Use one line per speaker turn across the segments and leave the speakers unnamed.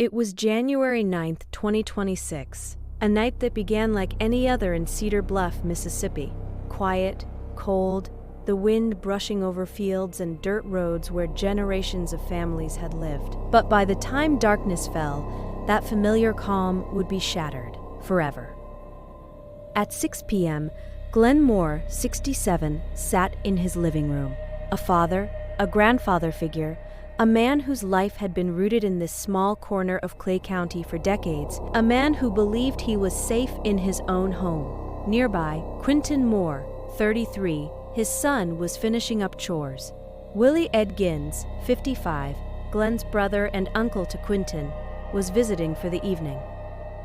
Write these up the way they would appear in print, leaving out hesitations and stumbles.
It was January 9th, 2026, a night that began like any other in Cedar Bluff, Mississippi. Quiet, cold, the wind brushing over fields and dirt roads where generations of families had lived. But by the time darkness fell, that familiar calm would be shattered forever. At 6 p.m., Glenn Moore, 67, sat in his living room. A father, a grandfather figure, a man whose life had been rooted in this small corner of Clay County for decades, a man who believed he was safe in his own home. Nearby, Quentin Moore, 33, his son, was finishing up chores. Willie Ed Gins, 55, Glenn's brother and uncle to Quentin, was visiting for the evening.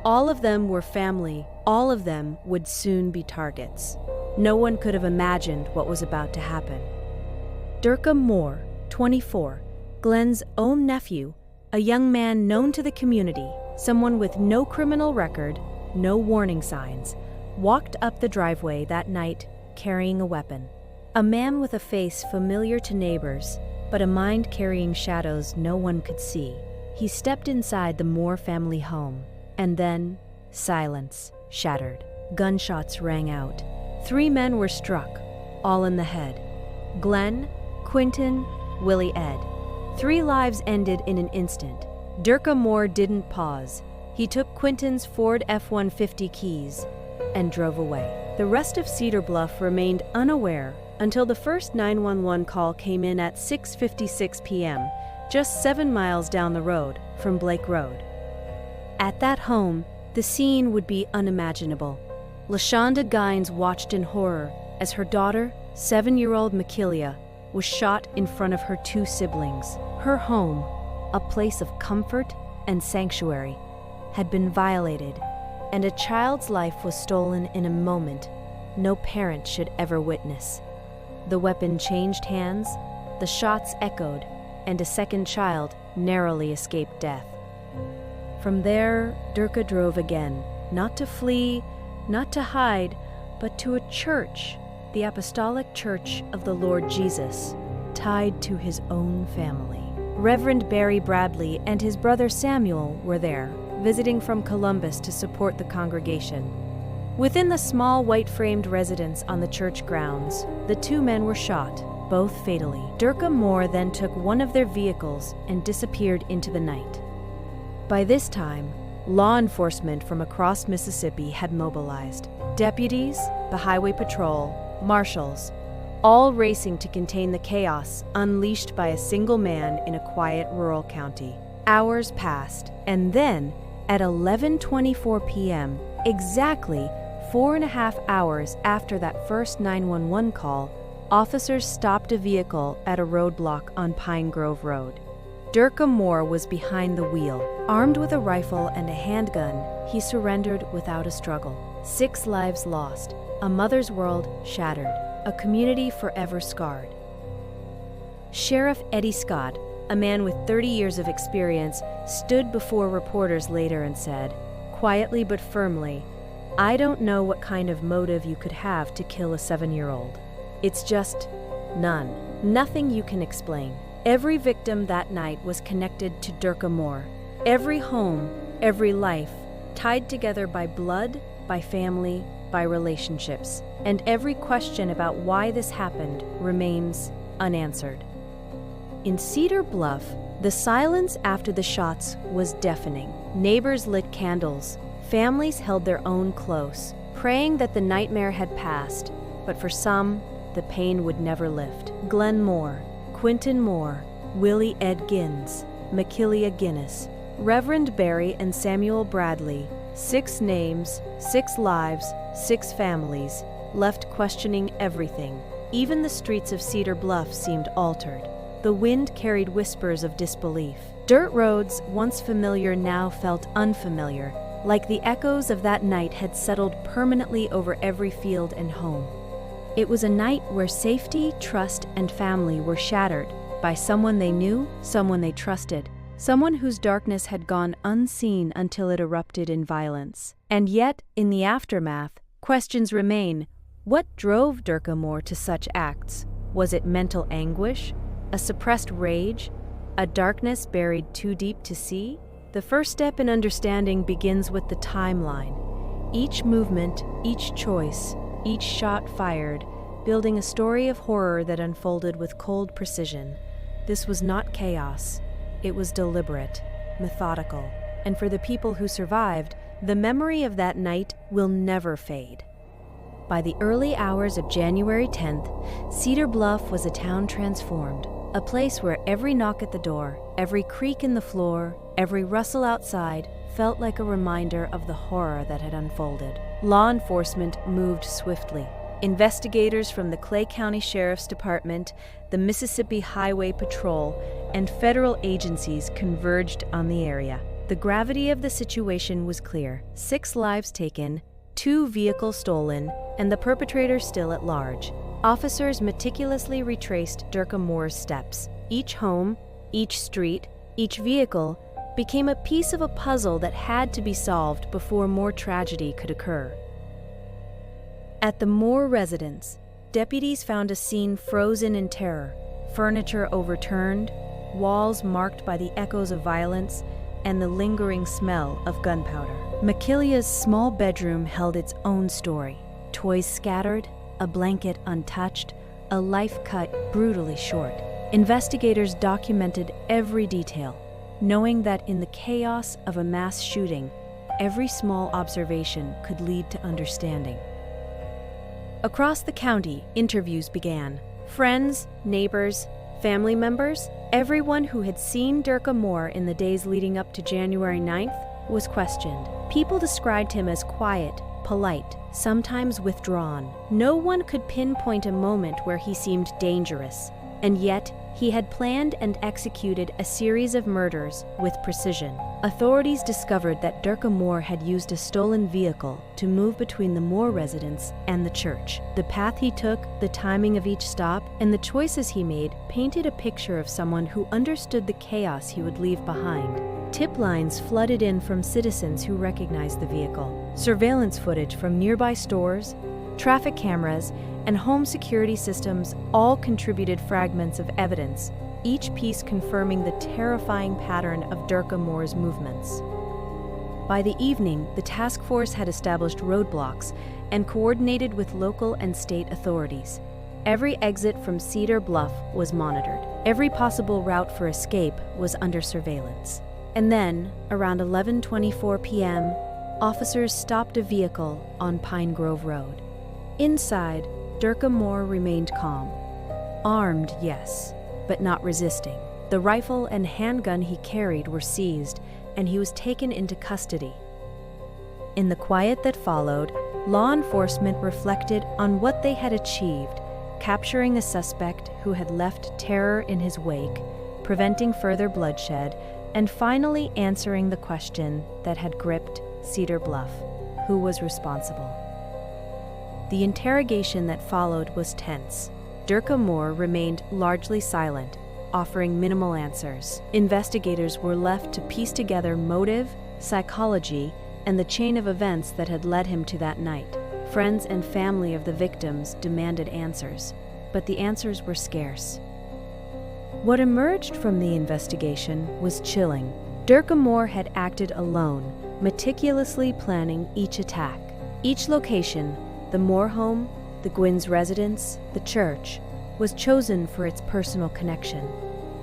All of them were family, all of them would soon be targets. No one could have imagined what was about to happen. Durka Moore, 24, Glenn's own nephew, a young man known to the community, someone with no criminal record, no warning signs, walked up the driveway that night carrying a weapon. A man with a face familiar to neighbors, but a mind carrying shadows no one could see. He stepped inside the Moore family home, and then silence shattered. Gunshots rang out. 3 men were struck, all in the head. Glenn, Quentin, Willie Ed. 3 lives ended in an instant. Durka Moore didn't pause. He took Quentin's Ford F-150 keys and drove away. The rest of Cedar Bluff remained unaware until the first 911 call came in at 6:56 p.m., just 7 miles down the road from Blake Road. At that home, the scene would be unimaginable. LaShonda Gines watched in horror as her daughter, 7-year-old Makilia, was shot in front of her 2 siblings. Her home, a place of comfort and sanctuary, had been violated, and a child's life was stolen in a moment no parent should ever witness. The weapon changed hands, the shots echoed, and a second child narrowly escaped death. From there, Durka drove again, not to flee, not to hide, but to a church, the Apostolic Church of the Lord Jesus, tied to his own family. Reverend Barry Bradley and his brother Samuel were there, visiting from Columbus to support the congregation. Within the small white-framed residence on the church grounds, the 2 men were shot, both fatally. Durka Moore then took one of their vehicles and disappeared into the night. By this time, law enforcement from across Mississippi had mobilized. Deputies, the Highway Patrol, marshals, all racing to contain the chaos unleashed by a single man in a quiet rural county. Hours passed, and then, at 11:24 p.m., exactly 4.5 hours after that first 911 call, officers stopped a vehicle at a roadblock on Pine Grove Road. Durka Moore was behind the wheel. Armed with a rifle and a handgun, he surrendered without a struggle. 6 lives lost, a mother's world shattered, a community forever scarred. Sheriff Eddie Scott, a man with 30 years of experience, stood before reporters later and said, quietly but firmly, "I don't know what kind of motive you could have to kill a 7-year-old. It's just none. Nothing you can explain." Every victim that night was connected to Durka Moore. Every home, every life, tied together by blood, by family, by relationships. And every question about why this happened remains unanswered. In Cedar Bluff, the silence after the shots was deafening. Neighbors lit candles. Families held their own close, praying that the nightmare had passed, but for some, the pain would never lift. Glenn Moore, Quentin Moore, Willie Ed Gins, Makilia Guinness, Reverend Barry and Samuel Bradley, 6 names, 6 lives, 6 families, left questioning everything. Even the streets of Cedar Bluff seemed altered. The wind carried whispers of disbelief. Dirt roads, once familiar, now felt unfamiliar, like the echoes of that night had settled permanently over every field and home. It was a night where safety, trust, and family were shattered by someone they knew, someone they trusted, someone whose darkness had gone unseen until it erupted in violence. And yet, in the aftermath, questions remain. What drove Durka Moore to such acts? Was it mental anguish? A suppressed rage? A darkness buried too deep to see? The first step in understanding begins with the timeline. Each movement, each choice, each shot fired, building a story of horror that unfolded with cold precision. This was not chaos. It was deliberate, methodical, and for the people who survived, the memory of that night will never fade. By the early hours of January 10th, Cedar Bluff was a town transformed, a place where every knock at the door, every creak in the floor, every rustle outside felt like a reminder of the horror that had unfolded. Law enforcement moved swiftly. Investigators from the Clay County Sheriff's Department, the Mississippi Highway Patrol, and federal agencies converged on the area. The gravity of the situation was clear. 6 lives taken, 2 vehicles stolen, and the perpetrator still at large. Officers meticulously retraced Durka Moore's steps. Each home, each street, each vehicle became a piece of a puzzle that had to be solved before more tragedy could occur. At the Moore residence, deputies found a scene frozen in terror, furniture overturned, walls marked by the echoes of violence, and the lingering smell of gunpowder. Makilia's small bedroom held its own story. Toys scattered, a blanket untouched, a life cut brutally short. Investigators documented every detail, knowing that in the chaos of a mass shooting, every small observation could lead to understanding. Across the county, interviews began. Friends, neighbors, family members, everyone who had seen Durka Moore in the days leading up to January 9th was questioned. People described him as quiet, polite, sometimes withdrawn. No one could pinpoint a moment where he seemed dangerous, and yet he had planned and executed a series of murders with precision. Authorities discovered that Durka Moore had used a stolen vehicle to move between the Moore residence and the church. The path he took, the timing of each stop, and the choices he made painted a picture of someone who understood the chaos he would leave behind. Tip lines flooded in from citizens who recognized the vehicle. Surveillance footage from nearby stores, traffic cameras, and home security systems all contributed fragments of evidence, each piece confirming the terrifying pattern of Durka Moore's movements. By the evening, the task force had established roadblocks and coordinated with local and state authorities. Every exit from Cedar Bluff was monitored. Every possible route for escape was under surveillance. And then, around 11:24 p.m., officers stopped a vehicle on Pine Grove Road. Inside, Durka Moore remained calm. Armed, yes, but not resisting. The rifle and handgun he carried were seized, and he was taken into custody. In the quiet that followed, law enforcement reflected on what they had achieved, capturing a suspect who had left terror in his wake, preventing further bloodshed, and finally answering the question that had gripped Cedar Bluff: who was responsible? The interrogation that followed was tense. Durka Moore remained largely silent, offering minimal answers. Investigators were left to piece together motive, psychology, and the chain of events that had led him to that night. Friends and family of the victims demanded answers, but the answers were scarce. What emerged from the investigation was chilling. Durka Moore had acted alone, meticulously planning each attack. Each location, the Moore home, the Gwyn's residence, the church, was chosen for its personal connection.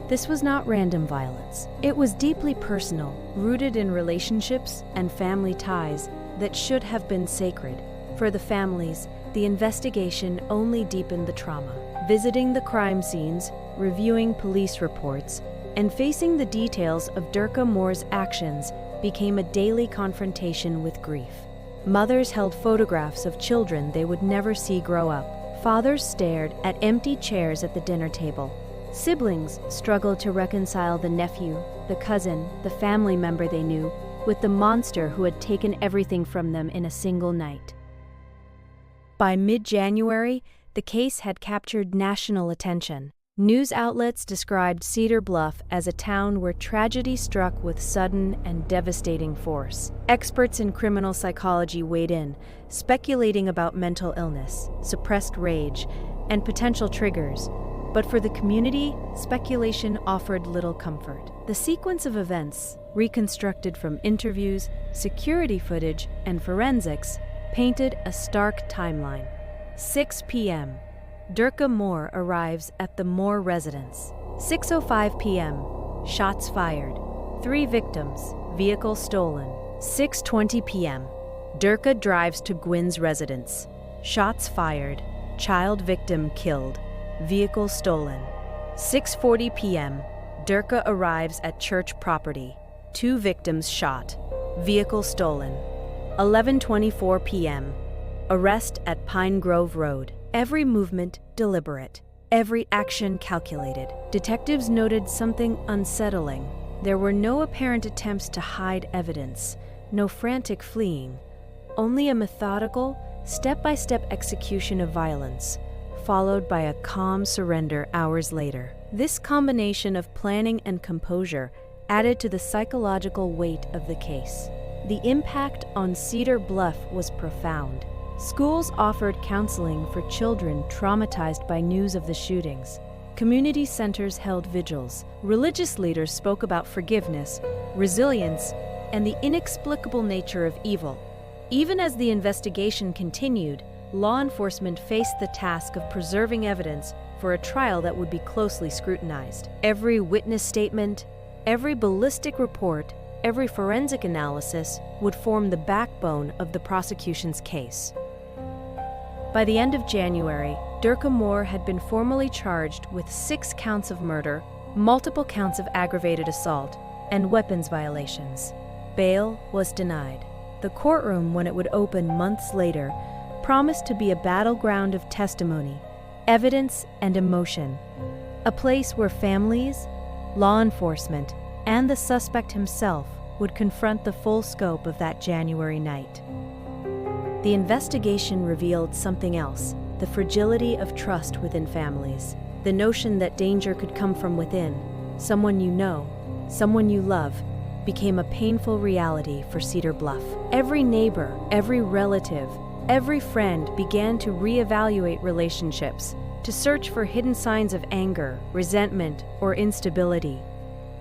This was not random violence. It was deeply personal, rooted in relationships and family ties that should have been sacred. For the families, the investigation only deepened the trauma. Visiting the crime scenes, reviewing police reports, and facing the details of Durka Moore's actions became a daily confrontation with grief. Mothers held photographs of children they would never see grow up. Fathers stared at empty chairs at the dinner table. Siblings struggled to reconcile the nephew, the cousin, the family member they knew, with the monster who had taken everything from them in a single night. By mid-January, the case had captured national attention. News outlets described Cedar Bluff as a town where tragedy struck with sudden and devastating force. Experts in criminal psychology weighed in, speculating about mental illness, suppressed rage, and potential triggers. But for the community, speculation offered little comfort. The sequence of events, reconstructed from interviews, security footage, and forensics, painted a stark timeline. 6 p.m. Durka Moore arrives at the Moore residence. 6:05 p.m. Shots fired. 3 victims. Vehicle stolen. 6:20 p.m. Durka drives to Gwynn's residence. Shots fired. Child victim killed. Vehicle stolen. 6:40 p.m. Durka arrives at church property. 2 victims shot. Vehicle stolen. 11:24 p.m. Arrest at Pine Grove Road. Every movement deliberate. Every action calculated. Detectives noted something unsettling. There were no apparent attempts to hide evidence, no frantic fleeing, only a methodical, step-by-step execution of violence, followed by a calm surrender hours later. This combination of planning and composure added to the psychological weight of the case. The impact on Cedar Bluff was profound. Schools offered counseling for children traumatized by news of the shootings. Community centers held vigils. Religious leaders spoke about forgiveness, resilience, and the inexplicable nature of evil. Even as the investigation continued, law enforcement faced the task of preserving evidence for a trial that would be closely scrutinized. Every witness statement, every ballistic report, every forensic analysis would form the backbone of the prosecution's case. By the end of January, Durka Moore had been formally charged with 6 counts of murder, multiple counts of aggravated assault, and weapons violations. Bail was denied. The courtroom, when it would open months later, promised to be a battleground of testimony, evidence, and emotion. A place where families, law enforcement, and the suspect himself would confront the full scope of that January night. The investigation revealed something else: the fragility of trust within families, the notion that danger could come from within. Someone you know, someone you love, became a painful reality for Cedar Bluff. Every neighbor, every relative, every friend began to reevaluate relationships, to search for hidden signs of anger, resentment, or instability.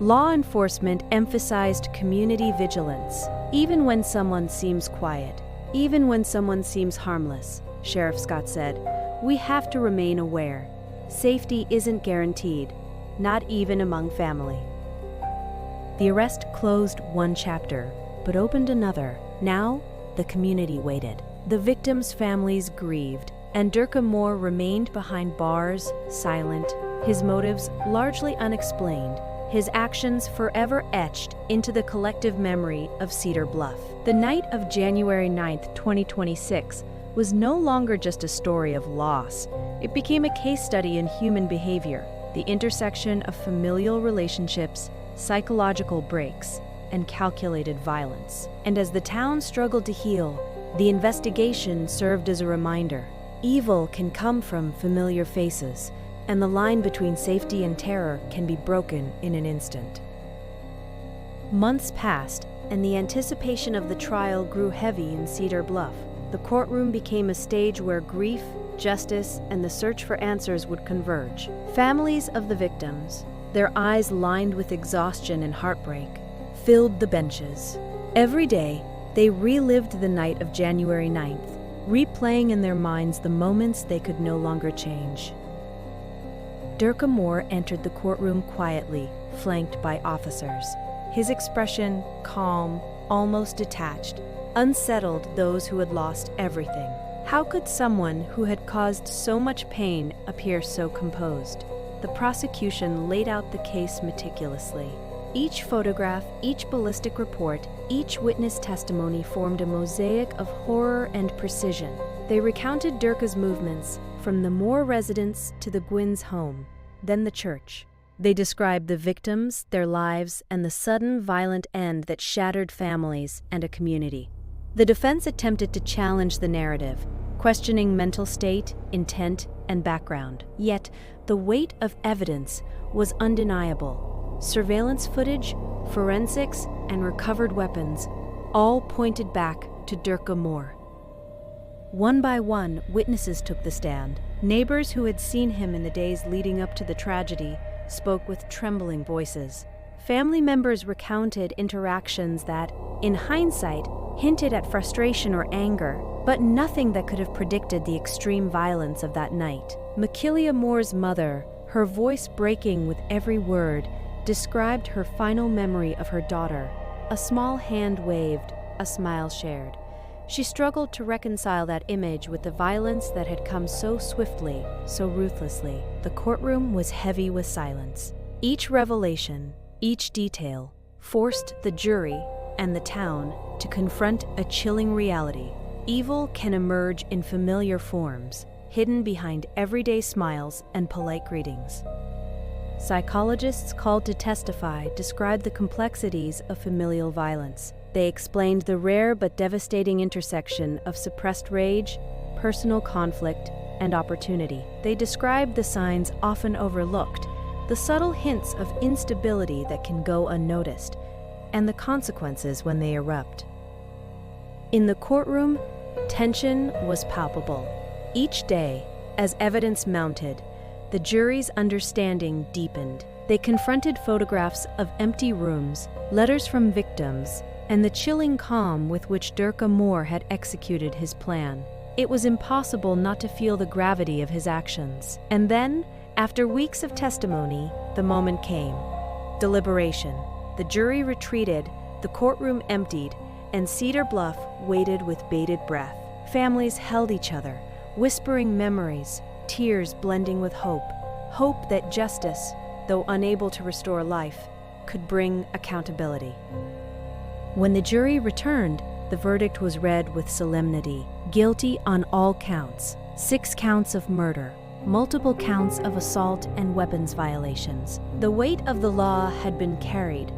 Law enforcement emphasized community vigilance. Even when someone seems quiet, even when someone seems harmless, Sheriff Scott said, we have to remain aware. Safety isn't guaranteed, not even among family. The arrest closed one chapter, but opened another. Now, the community waited. The victims' families grieved, and Durka Moore remained behind bars, silent, his motives largely unexplained, his actions forever etched into the collective memory of Cedar Bluff. The night of January 9th, 2026, was no longer just a story of loss. It became a case study in human behavior, the intersection of familial relationships, psychological breaks, and calculated violence. And as the town struggled to heal, the investigation served as a reminder. Evil can come from familiar faces, and the line between safety and terror can be broken in an instant. Months passed, and the anticipation of the trial grew heavy in Cedar Bluff. The courtroom became a stage where grief, justice, and the search for answers would converge. Families of the victims, their eyes lined with exhaustion and heartbreak, filled the benches. Every day, they relived the night of January 9th, replaying in their minds the moments they could no longer change. Durka Moore entered the courtroom quietly, flanked by officers. His expression, calm, almost detached, unsettled those who had lost everything. How could someone who had caused so much pain appear so composed? The prosecution laid out the case meticulously. Each photograph, each ballistic report, each witness testimony formed a mosaic of horror and precision. They recounted Durka's movements, from the Moore residence to the Gwynn's home, then the church. They described the victims, their lives, and the sudden violent end that shattered families and a community. The defense attempted to challenge the narrative, questioning mental state, intent, and background. Yet, the weight of evidence was undeniable. Surveillance footage, forensics, and recovered weapons all pointed back to Durka Moore. One by one, witnesses took the stand. Neighbors who had seen him in the days leading up to the tragedy spoke with trembling voices. Family members recounted interactions that, in hindsight, hinted at frustration or anger, but nothing that could have predicted the extreme violence of that night. Cedar Moore's mother, her voice breaking with every word, described her final memory of her daughter. A small hand waved, a smile shared. She struggled to reconcile that image with the violence that had come so swiftly, so ruthlessly. The courtroom was heavy with silence. Each revelation, each detail, forced the jury and the town to confront a chilling reality. Evil can emerge in familiar forms, hidden behind everyday smiles and polite greetings. Psychologists called to testify described the complexities of familial violence. They explained the rare but devastating intersection of suppressed rage, personal conflict, and opportunity. They described the signs often overlooked, the subtle hints of instability that can go unnoticed, and the consequences when they erupt. In the courtroom, tension was palpable. Each day, as evidence mounted, the jury's understanding deepened. They confronted photographs of empty rooms, letters from victims, and the chilling calm with which Durka Moore had executed his plan. It was impossible not to feel the gravity of his actions. And then, after weeks of testimony, the moment came. Deliberation. The jury retreated, the courtroom emptied, and Cedar Bluff waited with bated breath. Families held each other, whispering memories, tears blending with hope. Hope that justice, though unable to restore life, could bring accountability. When the jury returned, the verdict was read with solemnity. Guilty on all counts. 6 counts of murder, multiple counts of assault and weapons violations. The weight of the law had been carried,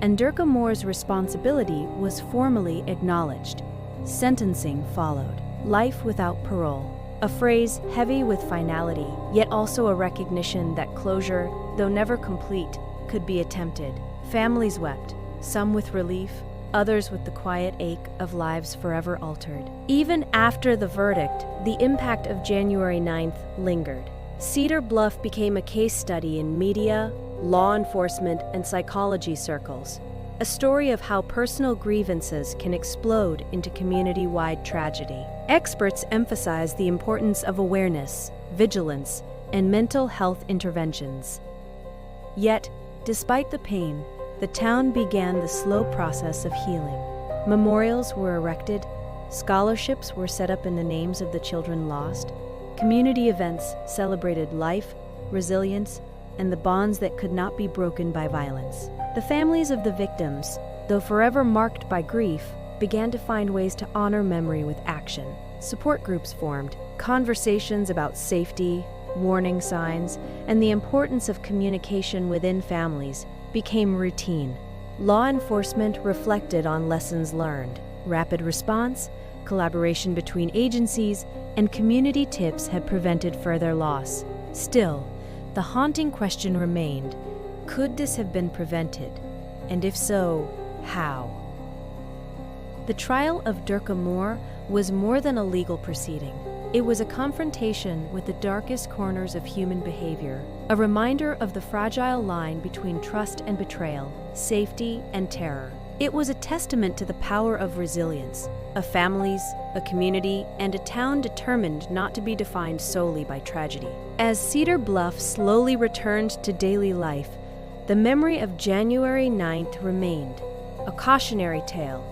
and Durka Moore's responsibility was formally acknowledged. Sentencing followed. Life without parole. A phrase heavy with finality, yet also a recognition that closure, though never complete, could be attempted. Families wept, some with relief, others with the quiet ache of lives forever altered. Even after the verdict, the impact of January 9th lingered. Cedar Bluff became a case study in media, law enforcement, and psychology circles, a story of how personal grievances can explode into community-wide tragedy. Experts emphasize the importance of awareness, vigilance, and mental health interventions. Yet, despite the pain, the town began the slow process of healing. Memorials were erected, scholarships were set up in the names of the children lost, community events celebrated life, resilience, and the bonds that could not be broken by violence. The families of the victims, though forever marked by grief, began to find ways to honor memory with action. Support groups formed, conversations about safety, warning signs, and the importance of communication within families became routine. Law enforcement reflected on lessons learned. Rapid response, collaboration between agencies, and community tips had prevented further loss. Still, the haunting question remained: could this have been prevented? And if so, how? The trial of Durka Moore was more than a legal proceeding. It was a confrontation with the darkest corners of human behavior, a reminder of the fragile line between trust and betrayal, safety and terror. It was a testament to the power of resilience, of families, a community, and a town determined not to be defined solely by tragedy. As Cedar Bluff slowly returned to daily life, the memory of January 9th remained, a cautionary tale,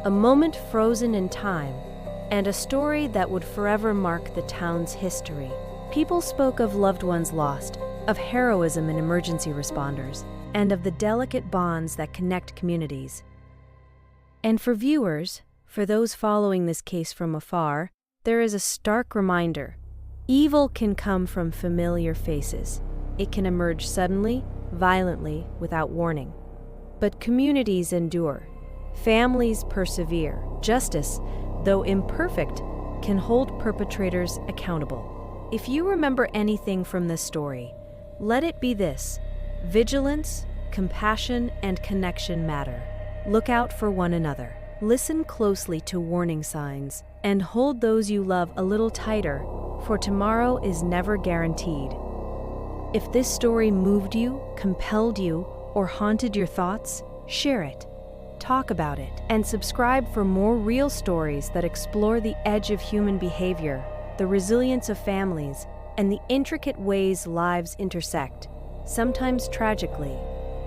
a moment frozen in time, and a story that would forever mark the town's history. People spoke of loved ones lost, of heroism in emergency responders, and of the delicate bonds that connect communities. And for viewers, for those following this case from afar, there is a stark reminder. Evil can come from familiar faces. It can emerge suddenly, violently, without warning. But communities endure. Families persevere. Justice, though imperfect, can hold perpetrators accountable. If you remember anything from this story, let it be this: vigilance, compassion, and connection matter. Look out for one another. Listen closely to warning signs, and hold those you love a little tighter, for tomorrow is never guaranteed. If this story moved you, compelled you, or haunted your thoughts? Share it. Talk about it. And subscribe for more real stories that explore the edge of human behavior, the resilience of families, and the intricate ways lives intersect, sometimes tragically,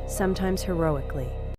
sometimes heroically.